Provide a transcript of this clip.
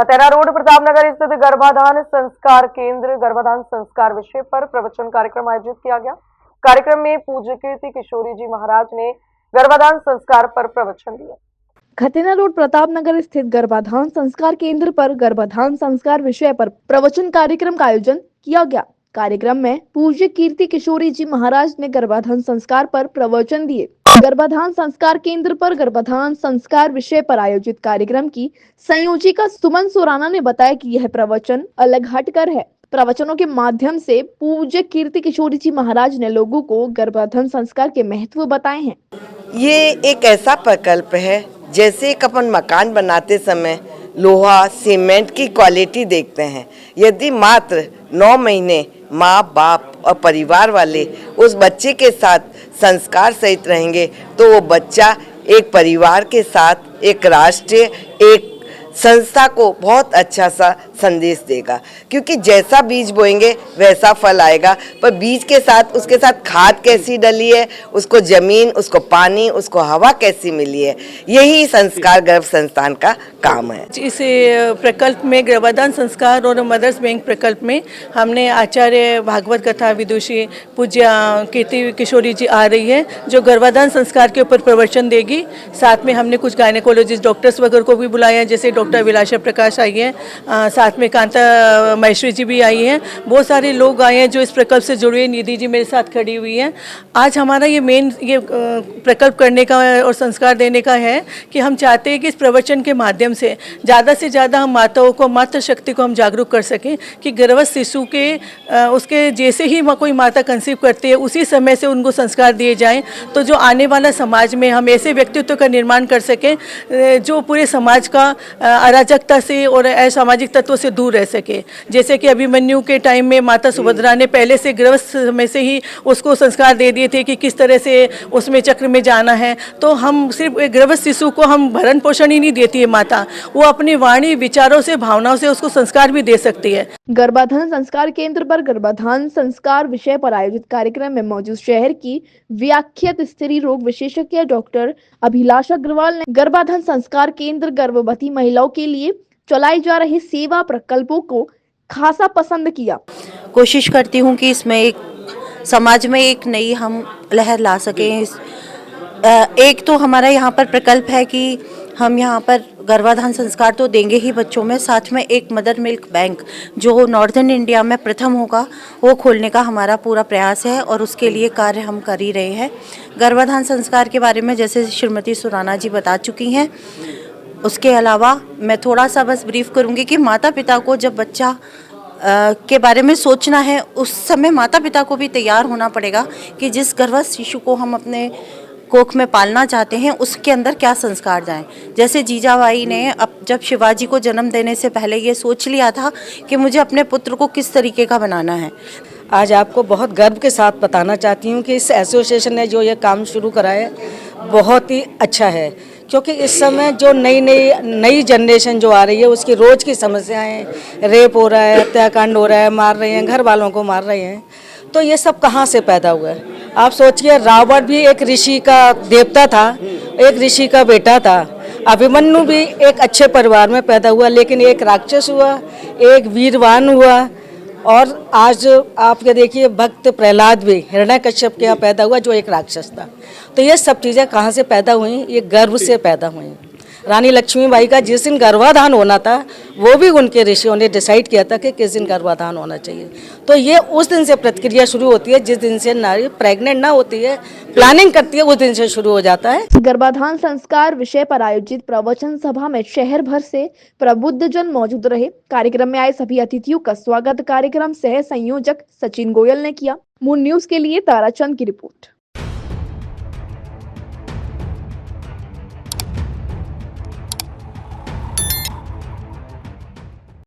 खतेरा road Pratapnagar स्थित गर्भाधान संस्कार केंद्र गर्भाधान संस्कार विषय पर प्रवचन कार्यक्रम आयोजित किया गया। कार्यक्रम में पूज्य कीर्ति किशोरी जी महाराज ने गर्भाधान संस्कार पर प्रवचन दिया। खतेरा रोड प्रतापनगर स्थित गर्भाधान संस्कार केंद्र पर गर्भाधान संस्कार विषय पर प्रवचन कार्यक्रम का आयोजन किया गया। कार्यक्रम में पूज्य कीर्ति किशोरी जी महाराज ने गर्भाधान संस्कार पर प्रवचन दिए। गर्भाधान संस्कार केंद्र पर गर्भाधान संस्कार विषय पर आयोजित कार्यक्रम की संयोजिका सुमन सुराना ने बताया कि यह प्रवचन अलग हटकर है। प्रवचनों के माध्यम से पूज्य कीर्ति किशोरी जी महाराज ने लोगों को गर्भाधान संस्कार के महत्व बताए हैं। ये एक ऐसा प्रकल्प है जैसे एक अपन मकान बनाते समय लोहा सीमेंट की क्वालिटी देखते हैं। यदि मात्र 9 महीने माँ बाप और परिवार वाले उस बच्चे के साथ संस्कार सहित रहेंगे तो वो बच्चा एक परिवार के साथ एक राष्ट्र एक संस्था को बहुत अच्छा सा संदेश देगा, क्योंकि जैसा बीज बोएंगे वैसा फल आएगा। पर बीज के साथ उसके साथ खाद कैसी डली है, उसको जमीन, उसको पानी, उसको हवा कैसी मिली है, यही संस्कार गर्भ संस्थान का काम है। इस प्रकल्प में गर्भाधान संस्कार और मदर्स बैंक प्रकल्प में हमने आचार्य भागवत कथा विदुषी पूज्य कीर्ति किशोरी जी आ रही है, जो गर्भाधान संस्कार के ऊपर प्रवचन देगी। साथ में हमने कुछ गायनेकोलॉजिस्ट डॉक्टर्स वगैरह को भी बुलाया है, जैसे डॉक्टर विलासा प्रकाश आई है, साथ में कांता महेश्वरी जी भी आई हैं। बहुत सारे लोग आए हैं जो इस प्रकल्प से जुड़े। निधि जी मेरे साथ खड़ी हुई हैं। आज हमारा ये प्रकल्प करने का और संस्कार देने का है कि हम चाहते हैं कि इस प्रवचन के माध्यम से ज़्यादा हम माताओं को, मातृ शक्ति को हम जागरूक कर सकें कि गर्भस्थ शिशु के उसके जैसे ही कोई माता कंसीव करती है उसी समय से उनको संस्कार दिए जाएँ, तो जो आने वाला समाज में हम ऐसे व्यक्तित्व का निर्माण कर सकें जो पूरे समाज का अराजकता से और असामाजिक तत्वों से दूर रह सके। जैसे कि अभिमन्यु के टाइम में माता सुभद्रा ने पहले से गर्भस्थ समय से ही उसको संस्कार दे दिए थे कि किस तरह से उसमें चक्र में जाना है। तो हम सिर्फ गर्भस्थ शिशु को हम भरण पोषण ही नहीं देती है माता, वो अपनी वाणी, विचारों से, भावनाओं से उसको संस्कार भी दे सकती है। गर्भाधान संस्कार केंद्र पर गर्भाधान संस्कार विषय पर आयोजित कार्यक्रम में मौजूद शहर की व्याख्यात स्त्री रोग विशेषज्ञ डॉक्टर अभिलाषा अग्रवाल ने गर्भाधान संस्कार केंद्र गर्भवती महिलाओं के लिए चलाए जा रहे सेवा प्रकल्पों को खासा पसंद किया। कोशिश करती हूँ कि इसमें एक समाज में एक नई हम लहर ला सकें। एक तो हमारा यहाँ पर प्रकल्प है कि हम यहाँ पर गर्भाधान संस्कार तो देंगे ही बच्चों में, साथ में एक मदर मिल्क बैंक जो नॉर्दर्न इंडिया में प्रथम होगा वो खोलने का हमारा पूरा प्रयास है और उसके लिए कार्य हम कर ही रहे हैं। गर्भाधान संस्कार के बारे में जैसे श्रीमती सुराना जी बता चुकी हैं, उसके अलावा मैं थोड़ा सा बस ब्रीफ करूँगी कि माता पिता को जब बच्चा के बारे में सोचना है उस समय माता पिता को भी तैयार होना पड़ेगा कि जिस गर्भस्थ शिशु को हम अपने कोख में पालना चाहते हैं उसके अंदर क्या संस्कार जाएं। जैसे जीजाबाई ने अब जब शिवाजी को जन्म देने से पहले ये सोच लिया था कि मुझे अपने पुत्र को किस तरीके का बनाना है। आज आपको बहुत गर्व के साथ बताना चाहती हूँ कि इस एसोसिएशन ने जो ये काम शुरू करा है बहुत ही अच्छा है, क्योंकि इस समय जो नई जनरेशन जो आ रही है उसकी रोज़ की समस्याएं, रेप हो रहा है, हत्याकांड हो रहा है, मार रहे हैं, घर वालों को मार रहे हैं, तो ये सब कहाँ से पैदा हुआ है। आप सोचिए, रावण भी एक ऋषि का देवता था, एक ऋषि का बेटा था। अभिमन्यु भी एक अच्छे परिवार में पैदा हुआ, लेकिन एक राक्षस हुआ, एक वीरवान हुआ। और आज आप ये देखिए, भक्त प्रहलाद भी हिरण्यकश्यप के यहाँ पैदा हुआ जो एक राक्षस था। तो ये सब चीज़ें कहाँ से पैदा हुई? ये गर्भ से पैदा हुई। रानी लक्ष्मीबाई का जिस दिन गर्भाधान होना था वो भी उनके ऋषियों ने डिसाइड किया था कि किस दिन गर्भाधान होना चाहिए। तो ये उस दिन से प्रतिक्रिया शुरू होती है, जिस दिन से नारी प्रेग्नेंट ना होती है, प्लानिंग करती है, उस दिन से शुरू हो जाता है। गर्भाधान संस्कार विषय पर आयोजित प्रवचन सभा में शहर भर से प्रबुद्ध जन मौजूद रहे। कार्यक्रम में आए सभी अतिथियों का स्वागत कार्यक्रम सह संयोजक सचिन गोयल ने किया। मून न्यूज के लिए ताराचंद की रिपोर्ट।